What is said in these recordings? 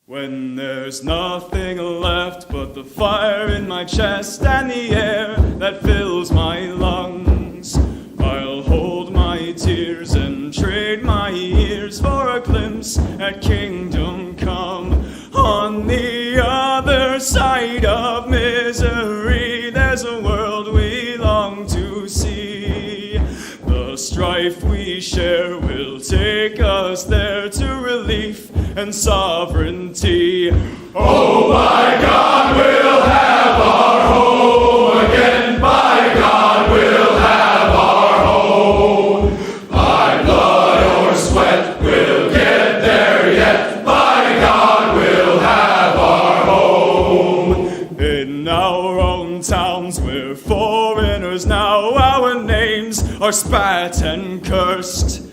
When there's nothing left but the fire in my chest and the air that fills my lungs, I'll hold my tears and trade my ears for a glimpse at kingdom come. On the other side of misery, there's a world we long to see. The strife we share will take us there to relief and sovereignty. Oh my God, we'll have our home again. By God, we'll have our home. By blood or sweat, we'll get there yet. By God, we'll have our home. In our own towns, we're foreigners now. Our names are spat and cursed.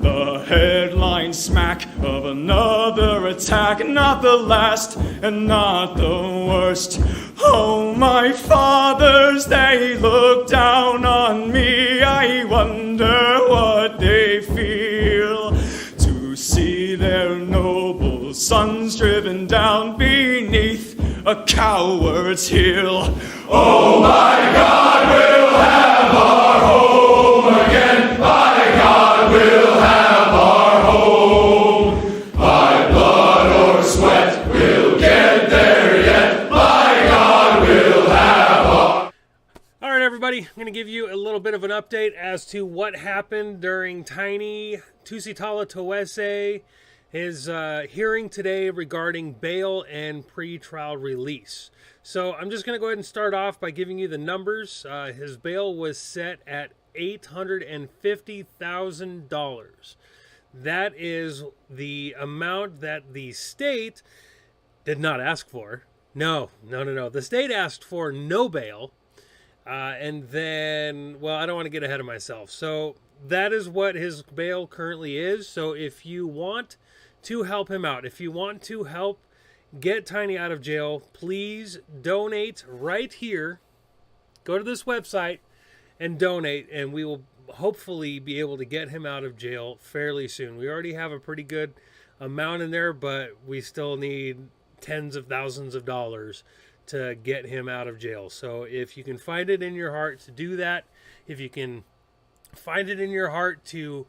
The headline smack of another attack, not the last and not the worst. Oh, my fathers, they look down on me. I wonder what they feel to see their noble sons driven down beneath a coward's heel. Oh, my God, we'll have our home again. By God, we'll have our home. By blood or sweat, we'll get there yet. By God, we'll have our... All right, everybody, I'm going to give you a little bit of an update as to what happened during Tiny Tusitala Toese, his hearing today regarding bail and pre-trial release. So I'm just going to go ahead and start off by giving you the numbers. His bail was set at $850,000. That is the amount that the state did not ask for. No. The state asked for no bail. And then, well, I don't want to get ahead of myself. So that is what his bail currently is. So if you want to help him out, if you want to help get Tiny out of jail, please donate right here. Go to this website and donate, and we will hopefully be able to get him out of jail fairly soon. We already have a pretty good amount in there, but we still need tens of thousands of dollars to get him out of jail. So if you can find it in your heart to do that, if you can find it in your heart to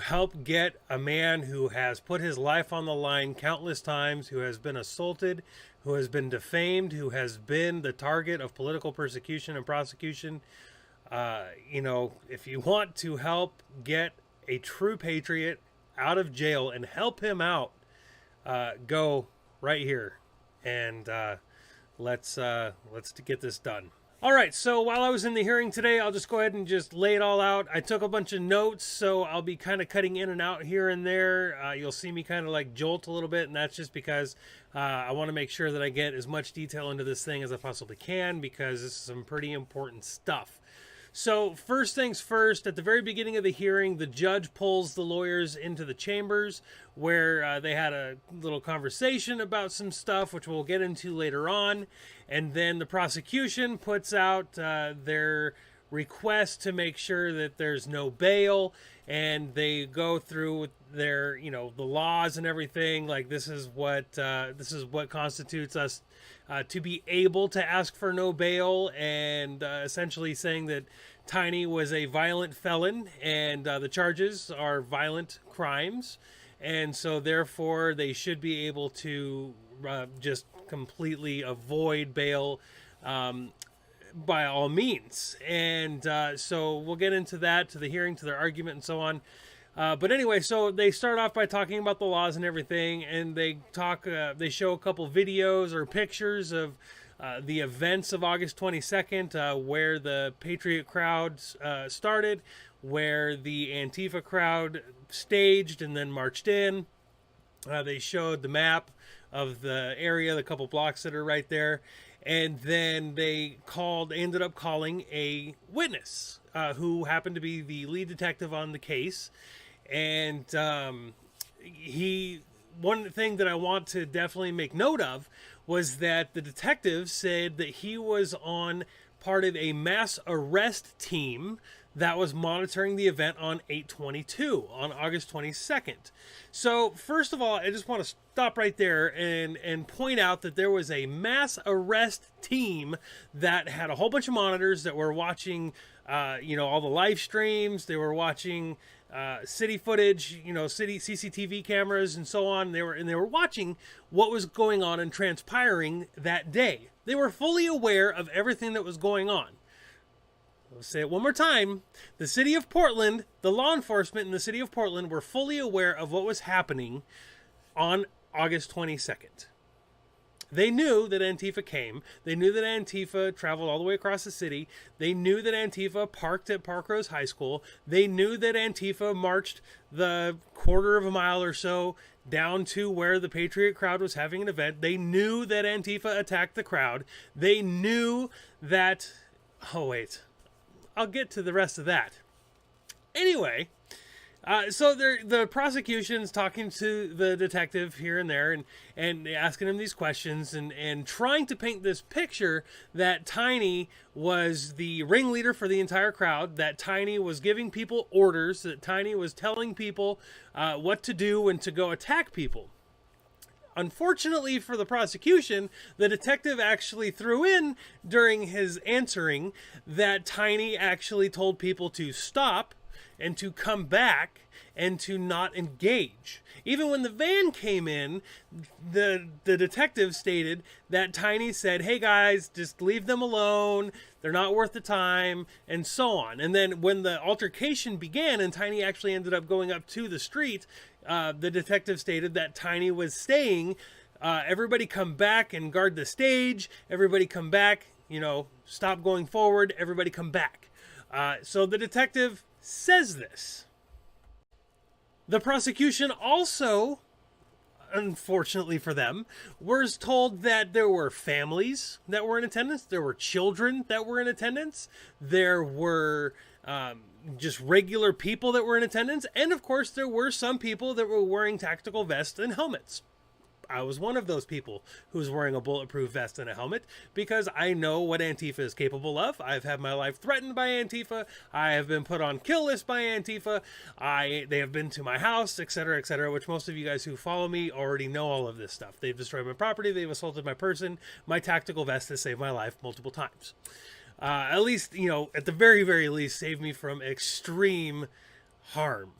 help get a man who has put his life on the line countless times, who has been assaulted, who has been defamed, who has been the target of political persecution and prosecution, if you want to help get a true patriot out of jail and help him out, go right here and let's get this done. All right, so while I was in the hearing today, I'll just go ahead and just lay it all out. I took a bunch of notes, so I'll be kind of cutting in and out here and there. You'll see me kind of like jolt a little bit, and that's just because I want to make sure that I get as much detail into this thing as I possibly can, because this is some pretty important stuff. So first things first, at the very beginning of the hearing, the judge pulls the lawyers into the chambers where they had a little conversation about some stuff, which we'll get into later on. And then the prosecution puts out their request to make sure that there's no bail. And they go through their, the laws and everything. Like this is what constitutes us to be able to ask for no bail, and essentially saying that Tiny was a violent felon, and the charges are violent crimes, and so therefore they should be able to just completely avoid bail by all means. And so we'll get into that, to the hearing, to their argument, and so on. But anyway, so they start off by talking about the laws and everything, and they show a couple videos or pictures of the events of August 22nd, where the Patriot crowd started, where the Antifa crowd staged and then marched in. They showed the map of the area, the couple blocks that are right there, and then they ended up calling a witness who happened to be the lead detective on the case. And one thing that I want to definitely make note of was that the detective said that he was on part of a mass arrest team that was monitoring the event on 8/22, on August 22nd. So first of all, I just want to stop right there and point out that there was a mass arrest team that had a whole bunch of monitors that were watching, all the live streams. They were watching city footage, city CCTV cameras and so on. They were watching what was going on and transpiring that day. They were fully aware of everything that was going on. I'll say it one more time. The city of Portland, the law enforcement in the city of Portland were fully aware of what was happening on August 22nd. They knew that Antifa came. They knew that Antifa traveled all the way across the city. They knew that Antifa parked at Park Rose High School. They knew that Antifa marched the quarter of a mile or so down to where the Patriot crowd was having an event. They knew that Antifa attacked the crowd. They knew that... Oh, wait. I'll get to the rest of that. Anyway... So the prosecution's talking to the detective here and there and asking him these questions and trying to paint this picture that Tiny was the ringleader for the entire crowd, that Tiny was giving people orders, that Tiny was telling people what to do and to go attack people. Unfortunately for the prosecution, the detective actually threw in during his answering that Tiny actually told people to stop and to come back and to not engage. Even when the van came in, the detective stated that Tiny said, "Hey guys, just leave them alone. They're not worth the time," and so on. And then when the altercation began and Tiny actually ended up going up to the street, the detective stated that Tiny was saying, everybody come back and guard the stage. Everybody come back, stop going forward. Everybody come back. So the detective says this. The prosecution also, unfortunately for them, was told that there were families that were in attendance, there were children that were in attendance, there were just regular people that were in attendance, and of course there were some people that were wearing tactical vests and helmets. I was one of those people who was wearing a bulletproof vest and a helmet because I know what Antifa is capable of. I've had my life threatened by Antifa. I have been put on kill list by Antifa. They have been to my house, etc., which most of you guys who follow me already know all of this stuff. They've destroyed my property. They've assaulted my person. My tactical vest has saved my life multiple times. At least, at the very, very least, saved me from extreme harm.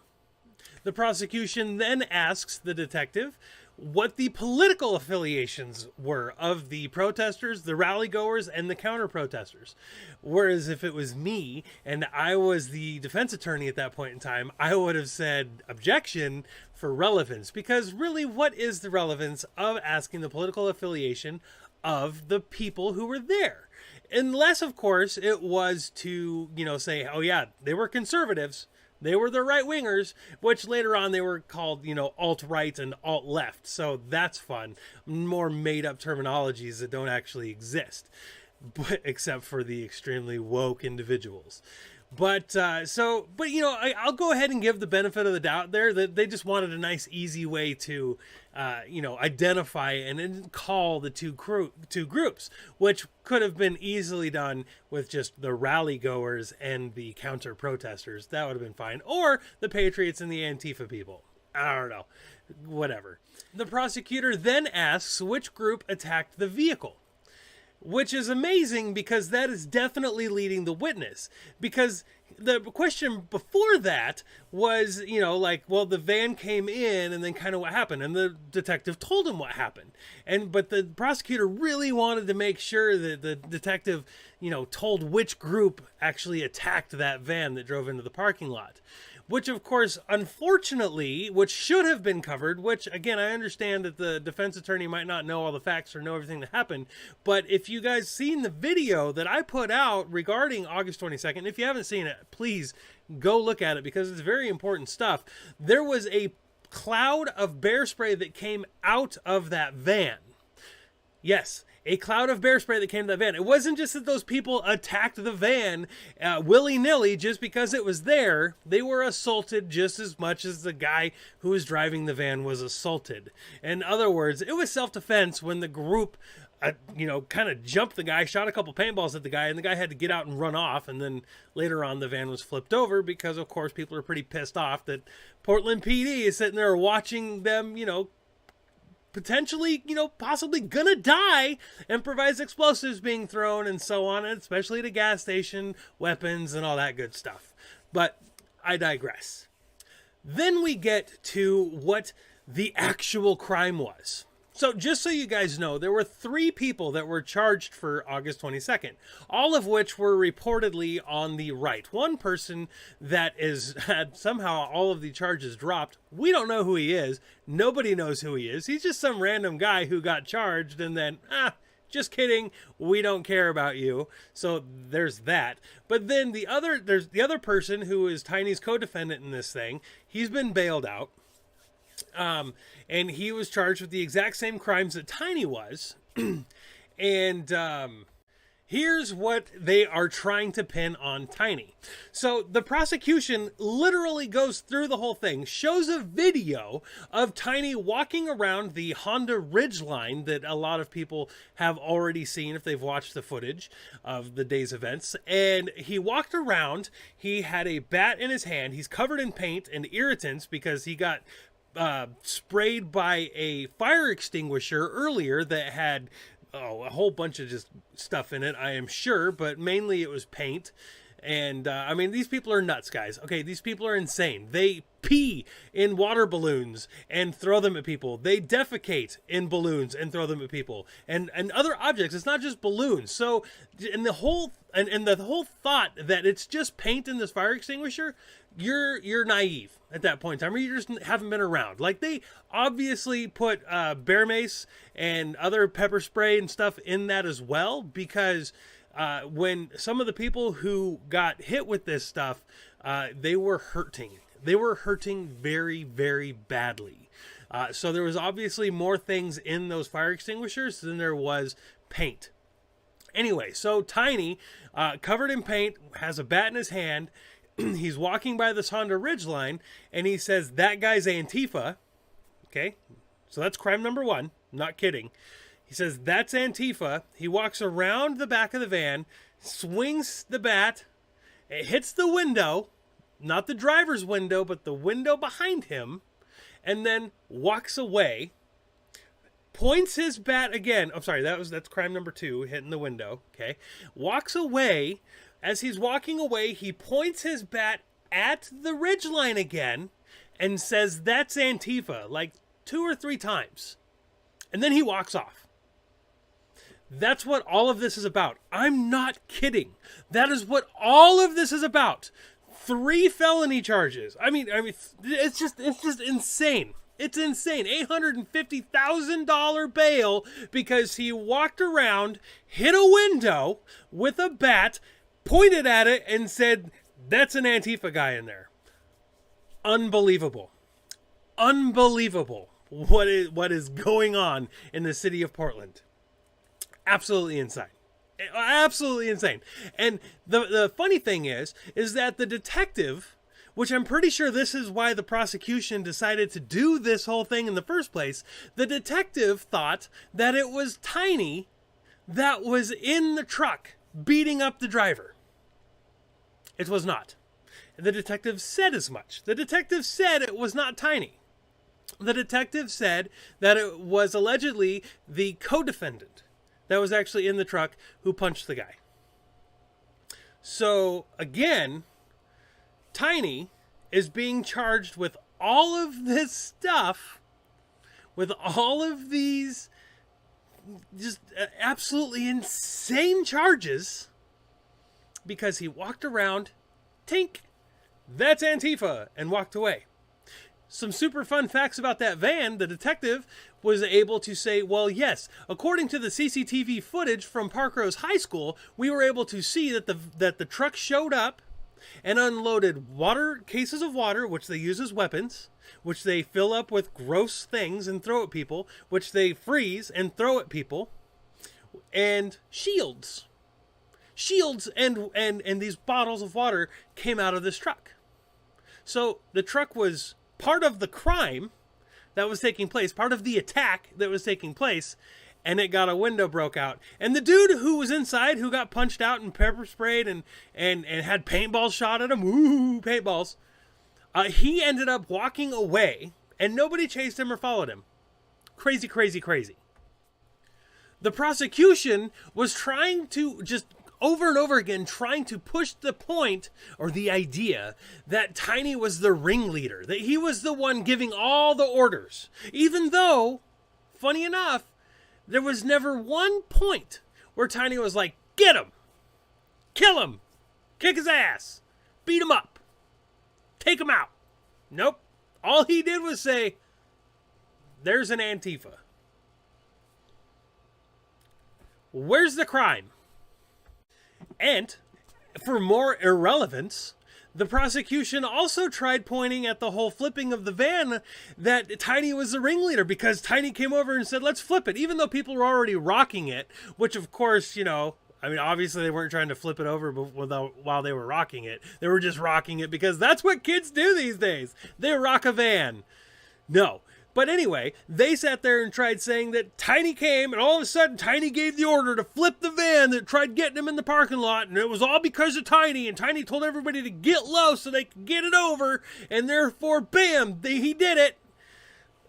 The prosecution then asks the detective what the political affiliations were of the protesters, the rally goers, and the counter protesters. Whereas if it was me and I was the defense attorney at that point in time, I would have said objection for relevance. Because really, what is the relevance of asking the political affiliation of the people who were there? Unless, of course, it was to, say, oh yeah, they were conservatives. They were the right-wingers, which later on they were called, alt-right and alt-left. So that's fun. More made-up terminologies that don't actually exist, except for the extremely woke individuals. But I'll go ahead and give the benefit of the doubt there that they just wanted a nice, easy way to, identify and then call the two groups, which could have been easily done with just the rally goers and the counter protesters. That would have been fine. Or the Patriots and the Antifa people. I don't know. Whatever. The prosecutor then asks which group attacked the vehicle. Which is amazing because that is definitely leading the witness. Because the question before that was, the van came in and then kind of what happened. And the detective told him what happened. But the prosecutor really wanted to make sure that the detective, told which group actually attacked that van that drove into the parking lot. Which, of course, unfortunately, which should have been covered, which, again, I understand that the defense attorney might not know all the facts or know everything that happened, but if you guys seen the video that I put out regarding August 22nd, if you haven't seen it, please go look at it because it's very important stuff. There was a cloud of bear spray that came out of that van. Yes, a cloud of bear spray that came to the van. It wasn't just that those people attacked the van willy-nilly just because it was there. They were assaulted just as much as the guy who was driving the van was assaulted. In other words, it was self-defense when the group kind of jumped the guy, shot a couple paintballs at the guy, and the guy had to get out and run off. And then later on, the van was flipped over because, of course, people are pretty pissed off that Portland PD is sitting there watching them, potentially, possibly gonna die, improvise explosives being thrown and so on, and especially at a gas station, weapons and all that good stuff. But I digress. Then we get to what the actual crime was. So just so you guys know, there were 3 people that were charged for August 22nd, all of which were reportedly on the right. One person that had somehow all of the charges dropped. We don't know who he is. Nobody knows who he is. He's just some random guy who got charged and then, just kidding, we don't care about you. So there's that. But then there's the other person who is Tiny's co-defendant in this thing. He's been bailed out. And he was charged with the exact same crimes that Tiny was. And here's what they are trying to pin on Tiny. So the prosecution literally goes through the whole thing, shows a video of Tiny walking around the Honda Ridgeline that a lot of people have already seen if they've watched the footage of the day's events. And he walked around, he had a bat in his hand, he's covered in paint and irritants because he got sprayed by a fire extinguisher earlier that had a whole bunch of just stuff in it, I am sure, but mainly it was paint. And these people are nuts, guys. Okay, these people are insane. They pee in water balloons and throw them at people. They defecate in balloons and throw them at people. And other objects. It's not just balloons. So, the whole thought that it's just paint in this fire extinguisher, you're naive at that point in time, or you just haven't been around. Like, they obviously put bear mace and other pepper spray and stuff in that as well, because when some of the people who got hit with this stuff, they were hurting. They were hurting very, very badly. So there was obviously more things in those fire extinguishers than there was paint. Anyway, so Tiny, covered in paint, has a bat in his hand. He's walking by this Honda Ridgeline, and he says, "That guy's Antifa." Okay, so that's crime number 1. I'm not kidding. He says, "That's Antifa." He walks around the back of the van, swings the bat, it hits the window, not the driver's window, but the window behind him, and then walks away, points his bat again. I'm sorry, that's crime number 2, hitting the window. Okay, walks away. As he's walking away, he points his bat at the ridgeline again and says, "That's Antifa," like 2 or 3 times. And then he walks off. That's what all of this is about. I'm not kidding. That is what all of this is about. 3 felony charges. I mean, it's just insane. It's insane. $850,000 bail because he walked around, hit a window with a bat, pointed at it, and said, "That's an Antifa guy in there." Unbelievable. Unbelievable what is going on in the city of Portland. Absolutely insane. Absolutely insane. And the funny thing is that the detective, which I'm pretty sure this is why the prosecution decided to do this whole thing in the first place, the detective thought that it was Tiny that was in the truck beating up the driver. It was not. The detective said as much. The detective said it was not Tiny. The detective said that it was allegedly the co-defendant that was actually in the truck who punched the guy. So, again, Tiny is being charged with all of this stuff, with all of these just absolutely insane charges, because he walked around, tink, "That's Antifa," and walked away. Some super fun facts about that van. The detective was able to say, well, yes, according to the CCTV footage from Parkrose High School, we were able to see that the truck showed up and unloaded cases of water, which they use as weapons, which they fill up with gross things and throw at people, which they freeze and throw at people, and shields. Shields and these bottles of water came out of this truck. So the truck was part of the crime that was taking place, part of the attack that was taking place, and it got a window broke out. And the dude who was inside, who got punched out and pepper sprayed and had paintballs shot at him, ooh, paintballs, he ended up walking away, and nobody chased him or followed him. Crazy, crazy, crazy. The prosecution was trying to just over and over again, trying to push the point or the idea that Tiny was the ringleader, that he was the one giving all the orders, even though, funny enough, there was never one point where Tiny was like, get him, kill him, kick his ass, beat him up, take him out. Nope. All he did was say, there's an Antifa. Where's the crime? And for more irrelevance, the prosecution also tried pointing at the whole flipping of the van that Tiny was the ringleader, because Tiny came over and said, let's flip it, even though people were already rocking it, which of course, I mean, obviously they weren't trying to flip it over while they were rocking it. They were just rocking it because that's what kids do these days. They rock a van. No. But anyway, they sat there and tried saying that Tiny came, and all of a sudden Tiny gave the order to flip the van that tried getting him in the parking lot, and it was all because of Tiny, and Tiny told everybody to get low so they could get it over, and therefore, bam, he did it.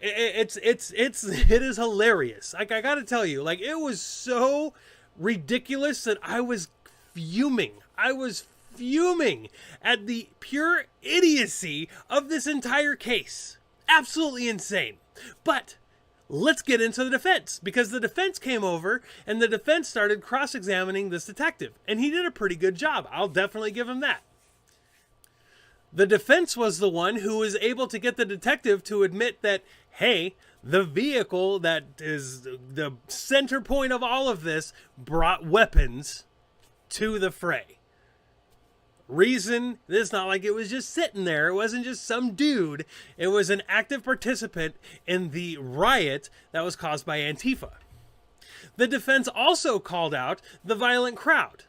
It is hilarious. Like, I gotta tell you, like, it was so ridiculous that I was fuming. I was fuming at the pure idiocy of this entire case. Absolutely insane. But let's get into the defense, because the defense came over and the defense started cross-examining this detective, and he did a pretty good job. I'll definitely give him that. The defense was the one who was able to get the detective to admit that, hey, the vehicle that is the center point of all of this brought weapons to the fray. Reason, it's not like it was just sitting there. It wasn't just some dude. It was an active participant in the riot that was caused by Antifa. The defense also called out the violent crowd.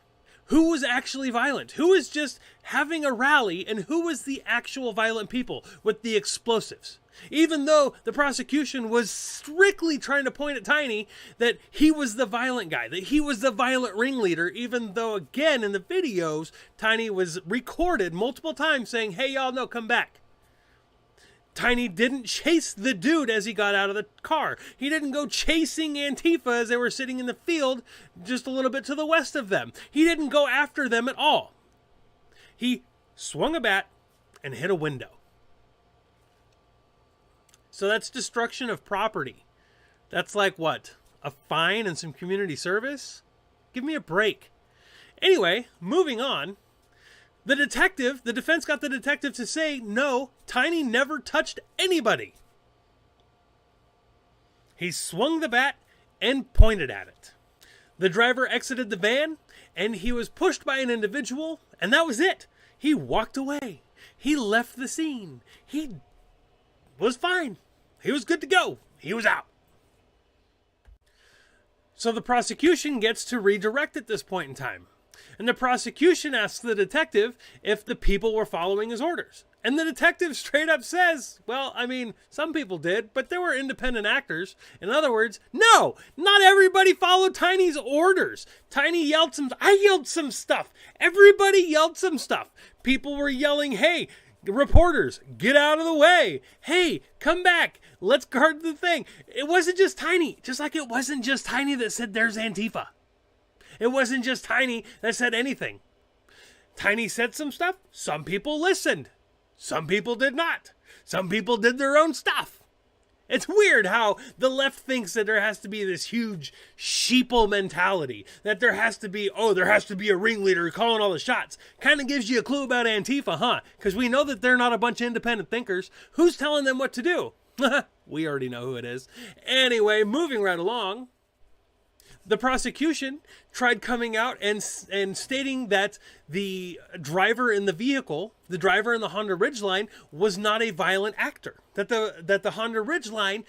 Who was actually violent? Who was just having a rally, and who was the actual violent people with the explosives? Even though the prosecution was strictly trying to point at Tiny that he was the violent guy, that he was the violent ringleader, even though, again, in the videos, Tiny was recorded multiple times saying, hey, y'all, no, come back. Tiny didn't chase the dude as he got out of the car. He didn't go chasing Antifa as they were sitting in the field just a little bit to the west of them. He didn't go after them at all. He swung a bat and hit a window. So that's destruction of property. That's like what? A fine and some community service? Give me a break. Anyway, moving on. The defense got the detective to say, no, Tiny never touched anybody. He swung the bat and pointed at it. The driver exited the van, and he was pushed by an individual, and that was it. He walked away. He left the scene. He was fine. He was good to go. He was out. So the prosecution gets to redirect at this point in time. And the prosecution asks the detective if the people were following his orders. And the detective straight up says, well, I mean, some people did, but there were independent actors. In other words, no, not everybody followed Tiny's orders. I yelled some stuff. Everybody yelled some stuff. People were yelling, hey, reporters, get out of the way. Hey, come back. Let's guard the thing. It wasn't just Tiny, just like it wasn't just Tiny that said there's Antifa. It wasn't just Tiny that said anything. Tiny said some stuff. Some people listened. Some people did not. Some people did their own stuff. It's weird how the left thinks that there has to be this huge sheeple mentality. That there has to be a ringleader calling all the shots. Kind of gives you a clue about Antifa, huh? Because we know that they're not a bunch of independent thinkers. Who's telling them what to do? We already know who it is. Anyway, moving right along. The prosecution tried coming out and stating that the driver in the vehicle, the driver in the Honda Ridgeline, was not a violent actor. That the Honda Ridgeline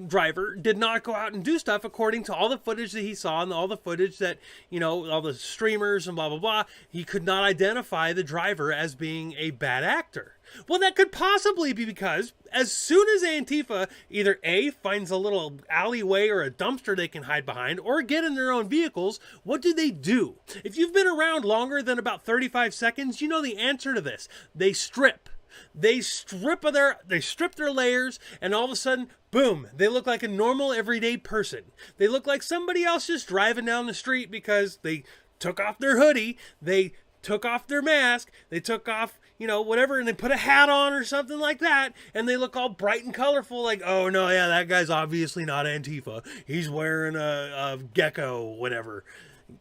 driver did not go out and do stuff according to all the footage that he saw and all the footage that, all the streamers and blah, blah, blah. He could not identify the driver as being a bad actor. Well, that could possibly be because as soon as Antifa either A, finds a little alleyway or a dumpster they can hide behind, or get in their own vehicles, what do? If you've been around longer than about 35 seconds, you know the answer to this. They strip. They strip their layers, and all of a sudden, boom, they look like a normal everyday person. They look like somebody else just driving down the street because they took off their hoodie, they took off their mask, they took off, whatever, and they put a hat on or something like that, and they look all bright and colorful like, oh no, yeah, that guy's obviously not Antifa. He's wearing a gecko, whatever.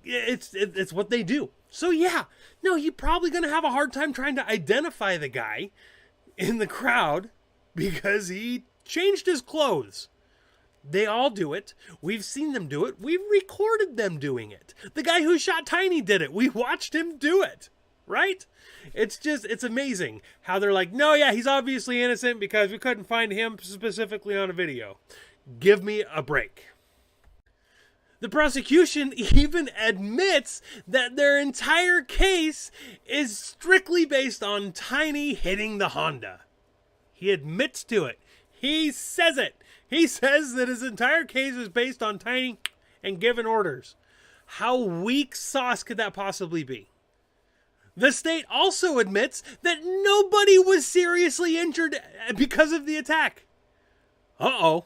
It's what they do. So yeah, no, you're probably going to have a hard time trying to identify the guy in the crowd because he changed his clothes. They all do it. We've seen them do it. We've recorded them doing it. The guy who shot Tiny did it. We watched him do it. Right? It's amazing how they're like, no, yeah, he's obviously innocent because we couldn't find him specifically on a video. Give me a break. The prosecution even admits that their entire case is strictly based on Tiny hitting the Honda. He admits to it. He says it. He says that his entire case is based on Tiny and giving orders. How weak sauce could that possibly be? The state also admits that nobody was seriously injured because of the attack. Uh-oh.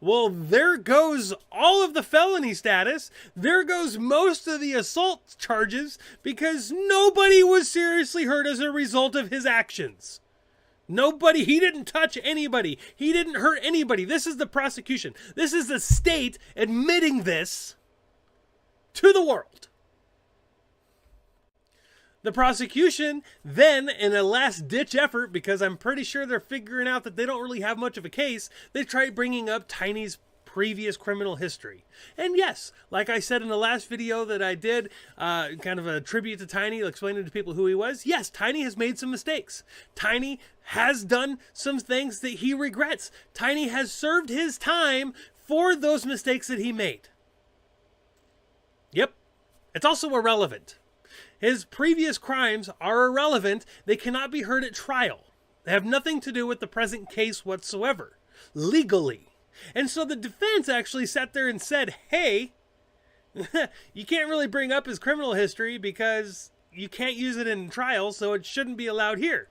Well, there goes all of the felony status. There goes most of the assault charges because nobody was seriously hurt as a result of his actions. Nobody, he didn't touch anybody. He didn't hurt anybody. This is the prosecution. This is the state admitting this to the world. The prosecution then, in a last-ditch effort, because I'm pretty sure they're figuring out that they don't really have much of a case, they tried bringing up Tiny's previous criminal history. And yes, like I said in the last video that I did, kind of a tribute to Tiny, explaining to people who he was, yes, Tiny has made some mistakes. Tiny has done some things that he regrets. Tiny has served his time for those mistakes that he made. Yep, it's also irrelevant. His previous crimes are irrelevant. They cannot be heard at trial. They have nothing to do with the present case whatsoever, legally. And so the defense actually sat there and said, hey, you can't really bring up his criminal history because you can't use it in trial, so it shouldn't be allowed here.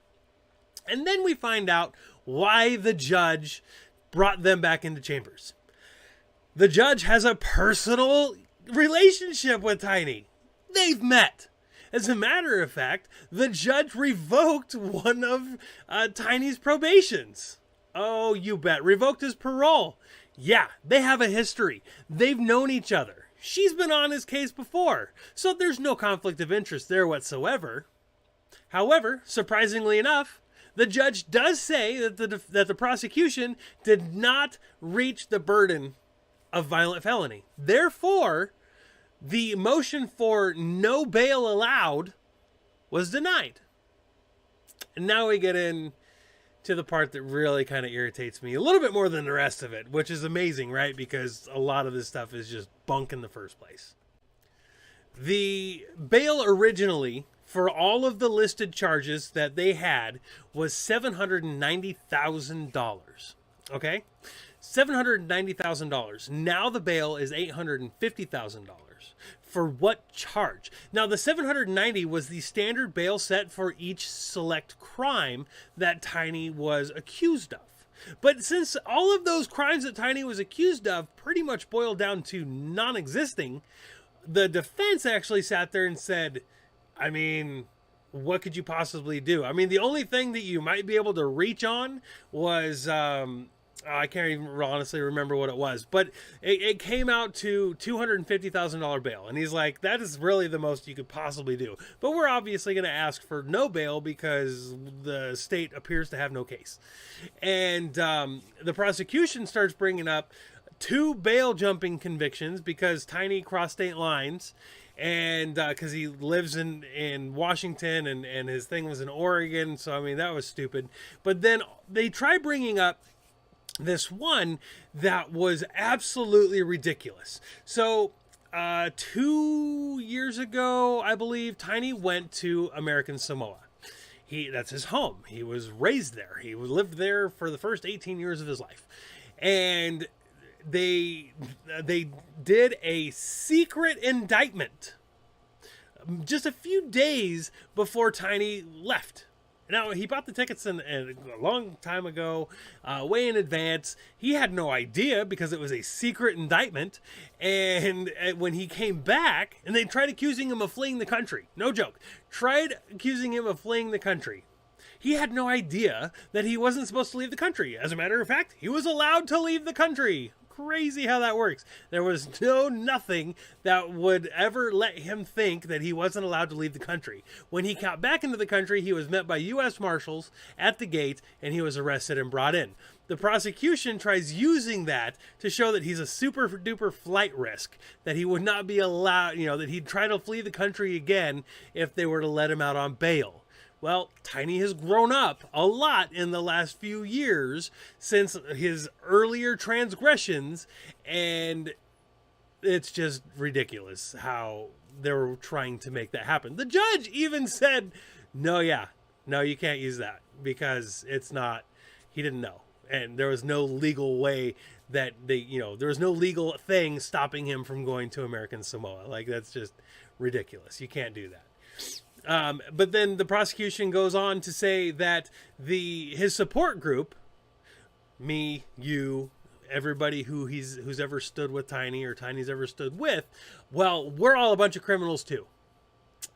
And then we find out why the judge brought them back into chambers. The judge has a personal relationship with Tiny. They've met. As a matter of fact, the judge revoked one of Tiny's probations. Oh, you bet. Revoked his parole. Yeah, they have a history. They've known each other. She's been on his case before, so there's no conflict of interest there whatsoever. However, surprisingly enough, the judge does say that the prosecution did not reach the burden of violent felony. Therefore, the motion for no bail allowed was denied. And now we get in to the part that really kind of irritates me a little bit more than the rest of it, which is amazing, right? Because a lot of this stuff is just bunk in the first place. The bail originally for all of the listed charges that they had was $790,000. Okay? $790,000. Now the bail is $850,000. For what charge? Now the 790 was the standard bail set for each select crime that Tiny was accused of. But since all of those crimes that Tiny was accused of pretty much boiled down to non-existing, the defense actually sat there and said, I mean, what could you possibly do? I mean, the only thing that you might be able to reach on was, I can't even honestly remember what it was, but it came out to $250,000 bail. And he's like, that is really the most you could possibly do. But we're obviously going to ask for no bail because the state appears to have no case. And the prosecution starts bringing up 2 bail jumping convictions because Tiny crossed state lines. And because he lives in Washington and his thing was in Oregon. So, I mean, that was stupid. But then they try bringing up this one that was absolutely ridiculous. So 2 years ago, I believe, Tiny went to American Samoa. That's his home. He was raised there. He lived there for the first 18 years of his life. And they did a secret indictment just a few days before Tiny left. Now, he bought the tickets a long time ago, way in advance. He had no idea because it was a secret indictment. And when he came back, and they tried accusing him of fleeing the country. No joke. Tried accusing him of fleeing the country. He had no idea that he wasn't supposed to leave the country. As a matter of fact, he was allowed to leave the country. Crazy how that works. There was nothing that would ever let him think that he wasn't allowed to leave the country. When he got back into the country, he was met by U.S. Marshals at the gate, and he was arrested and brought in. The prosecution tries using that to show that he's a super duper flight risk, that he would not be allowed, that he'd try to flee the country again if they were to let him out on bail. Well, Tiny has grown up a lot in the last few years since his earlier transgressions, and it's just ridiculous how they were trying to make that happen. The judge even said, no, you can't use that because he didn't know. And there was no legal way that there was no legal thing stopping him from going to American Samoa. Like, that's just ridiculous. You can't do that. But then the prosecution goes on to say that his support group, me, you, everybody who's ever stood with Tiny or Tiny's ever stood with, well, we're all a bunch of criminals too.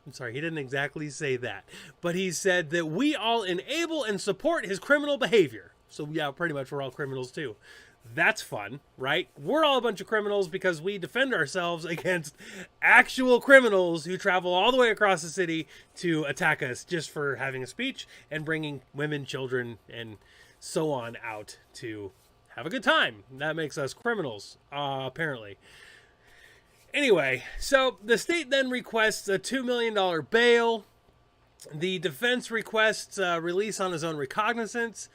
I'm sorry, he didn't exactly say that, but he said that we all enable and support his criminal behavior. So yeah, pretty much we're all criminals too. That's fun, right? We're all a bunch of criminals because we defend ourselves against actual criminals who travel all the way across the city to attack us just for having a speech and bringing women, children, and so on out to have a good time. That makes us criminals, apparently. Anyway, so the state then requests a $2 million bail. The defense requests release on his own recognizance.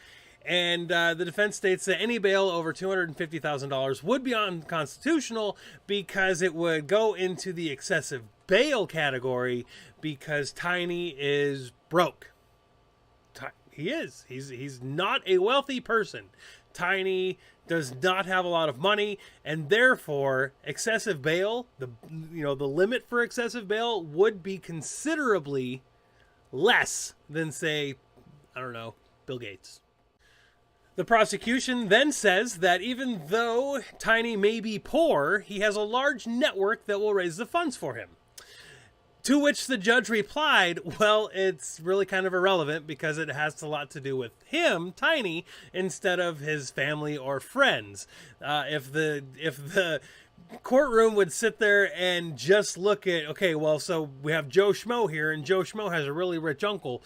And the defense states that any bail over $250,000 would be unconstitutional because it would go into the excessive bail category because Tiny is broke. He is. He's not a wealthy person. Tiny does not have a lot of money, and therefore excessive bail, the limit for excessive bail would be considerably less than, say, I don't know, Bill Gates. The prosecution then says that even though Tiny may be poor, he has a large network that will raise the funds for him. To which the judge replied, well, it's really kind of irrelevant because it has a lot to do with him, Tiny, instead of his family or friends. If the courtroom would sit there and just look at, okay, well, so we have Joe Schmo here, and Joe Schmo has a really rich uncle.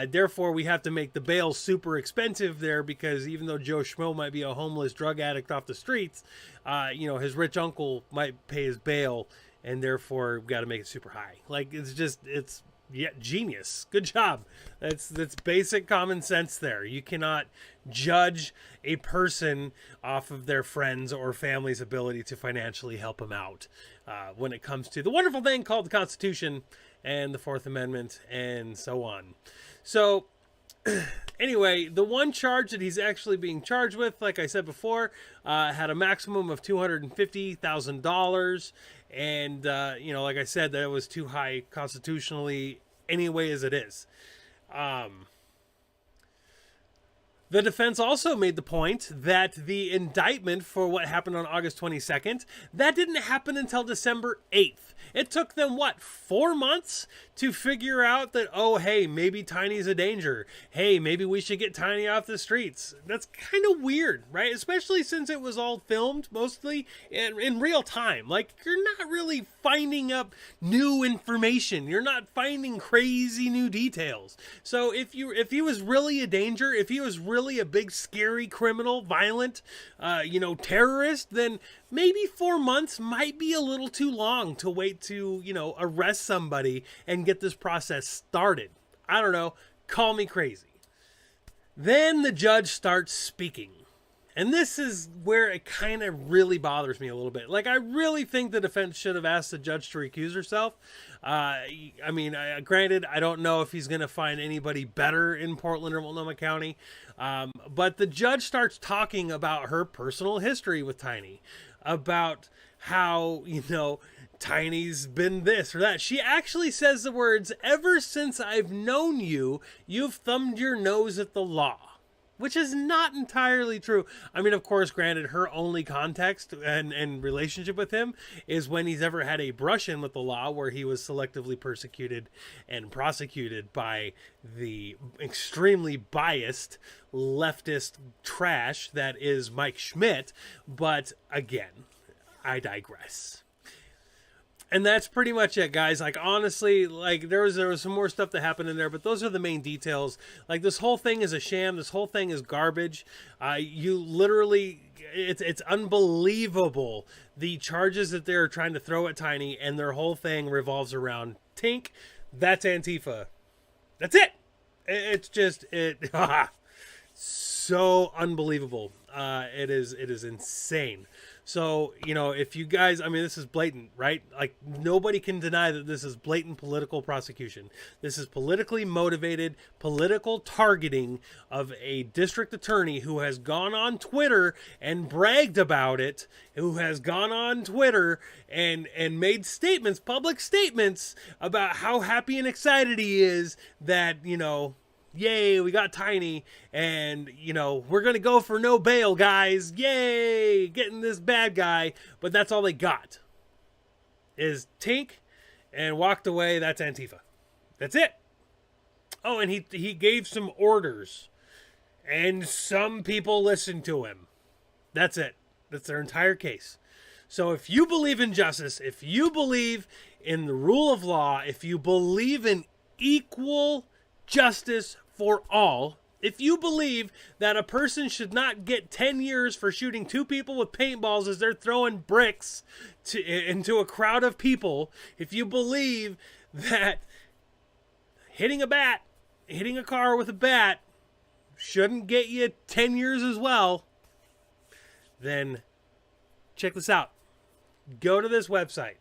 Therefore, we have to make the bail super expensive there because even though Joe Schmo might be a homeless drug addict off the streets, his rich uncle might pay his bail, and therefore we've got to make it super high. Like, it's genius. Good job. That's basic common sense there. You cannot judge a person off of their friends or family's ability to financially help them out when it comes to the wonderful thing called the Constitution and the Fourth Amendment and so on. So anyway, the one charge that he's actually being charged with, like I said before, had a maximum of $250,000. And, like I said, that was too high constitutionally anyway as it is. The defense also made the point that the indictment for what happened on August 22nd, that didn't happen until December 8th. It took them, 4 months to figure out that, oh, hey, maybe Tiny's a danger. Hey, maybe we should get Tiny off the streets. That's kind of weird, right? Especially since it was all filmed mostly in real time. Like, you're not really finding up new information. You're not finding crazy new details. So if he was really a danger, if he was really a big, scary criminal, violent, terrorist, then maybe 4 months might be a little too long to wait to, arrest somebody and get this process started. I don't know. Call me crazy. Then the judge starts speaking. And this is where it kind of really bothers me a little bit. Like, I really think the defense should have asked the judge to recuse herself. I mean, granted, I don't know if he's going to find anybody better in Portland or Multnomah County. But the judge starts talking about her personal history with Tiny, about how, you know, Tiny's been this or that. She actually says the words, "Ever since I've known you, you've thumbed your nose at the law," which is not entirely true. I mean, of course, granted, her only context and relationship with him is when he's ever had a brush-in with the law where he was selectively persecuted and prosecuted by the extremely biased leftist trash that is Mike Schmidt. But again, I digress. And that's pretty much it, guys. Like, honestly, like, there was some more stuff that happened in there, but those are the main details. Like, this whole thing is a sham. This whole thing is garbage. You literally, it's unbelievable, the charges that they're trying to throw at Tiny, and their whole thing revolves around Tink. That's Antifa. That's it. It's just, so unbelievable. It is insane. So, you know, if you guys, I mean, this is blatant, right? Like, nobody can deny that this is blatant political prosecution. This is politically motivated, political targeting of a district attorney who has gone on Twitter and bragged about it, who has gone on Twitter and made statements, public statements, about how happy and excited he is that, you know, yay, we got Tiny, and, you know, we're going to go for no bail, guys. Yay, getting this bad guy. But that's all they got is Tink, and walked away. That's Antifa. That's it. Oh, and he gave some orders, and some people listened to him. That's it. That's their entire case. So if you believe in justice, if you believe in the rule of law, if you believe in equal justice for all, if you believe that a person should not get 10 years for shooting two people with paintballs as they're throwing bricks into a crowd of people, if you believe that hitting a car with a bat shouldn't get you 10 years as well, then check this out. Go to this website.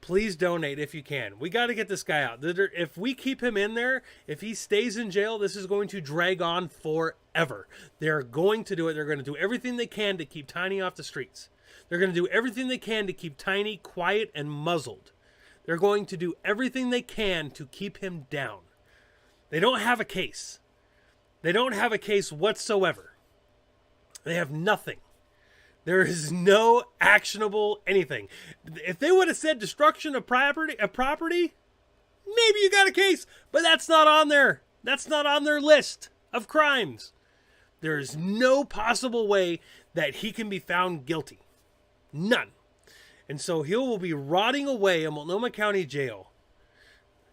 Please donate if you can. We got to get this guy out. If we keep him in there, if he stays in jail, this is going to drag on forever. They're going to do it. They're going to do everything they can to keep Tiny off the streets. They're going to do everything they can to keep Tiny quiet and muzzled. They're going to do everything they can to keep him down. They don't have a case. They don't have a case whatsoever. They have nothing. There is no actionable anything. If they would have said destruction of property, maybe you got a case, but that's not on there. That's not on their list of crimes. There is no possible way that he can be found guilty. None. And so he will be rotting away in Multnomah County Jail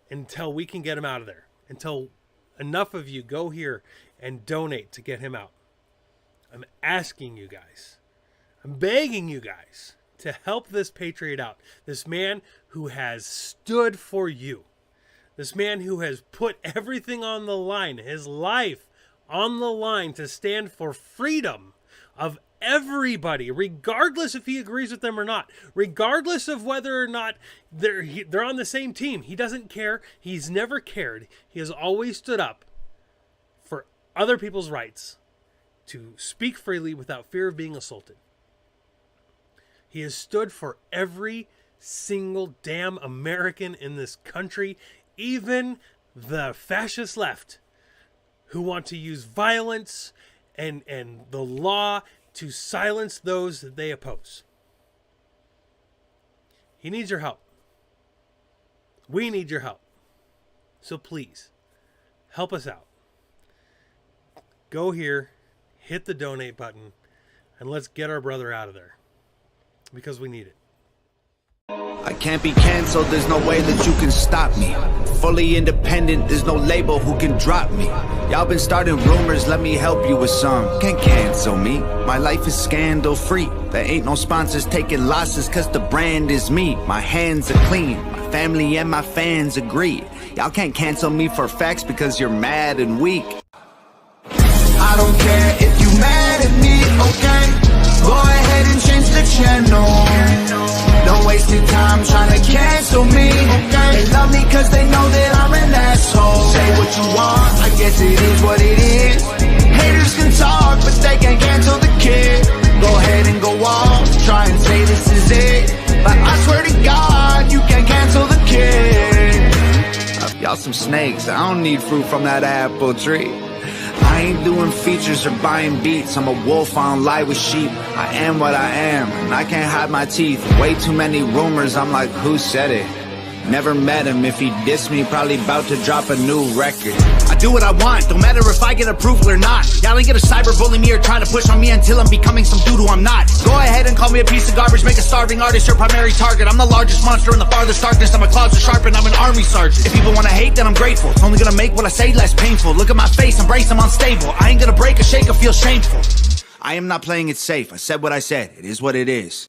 until we can get him out of there. Until enough of you go here and donate to get him out. I'm asking you guys. I'm begging you guys to help this patriot out. This man who has stood for you. This man who has put everything on the line, his life on the line, to stand for freedom of everybody, regardless if he agrees with them or not, regardless of whether or not they're on the same team. He doesn't care. He's never cared. He has always stood up for other people's rights to speak freely without fear of being assaulted. He has stood for every single damn American in this country, even the fascist left, who want to use violence and the law to silence those that they oppose. He needs your help. We need your help. So please, help us out. Go here, hit the donate button, and let's get our brother out of there. Because we need it. I can't be canceled, there's no way that you can stop me. Fully independent, there's no label who can drop me. Y'all been starting rumors, let me help you with some. Can't cancel me, my life is scandal free. There ain't no sponsors taking losses cause the brand is me. My hands are clean, my family and my fans agree. Y'all can't cancel me for facts because you're mad and weak. I don't care if you mad at me. okay? Go ahead and change the channel. Don't waste your time trying to cancel me, okay? They love me cause they know that I'm an asshole. Say what you want, I guess it is what it is. Haters can talk, but they can't cancel the kid. Go ahead and go off, try and say this is it, but I swear to God, you can't cancel the kid. Y'all some snakes, I don't need fruit from that apple tree. I ain't doing features or buying beats. I'm a wolf, I don't lie with sheep. I am what I am, and I can't hide my teeth. Way too many rumors, I'm like, who said it? Never met him, if he dissed me, probably about to drop a new record. I do what I want, don't matter if I get approval or not. Y'all ain't gonna cyberbully me or try to push on me until I'm becoming some dude who I'm not. Go ahead and call me a piece of garbage, make a starving artist your primary target. I'm the largest monster in the farthest darkness, and my claws are sharp and I'm an army sergeant. If people wanna hate, then I'm grateful. It's only gonna make what I say less painful. Look at my face, embrace, I'm unstable. I ain't gonna break or shake or feel shameful. I am not playing it safe, I said what I said, it is what it is.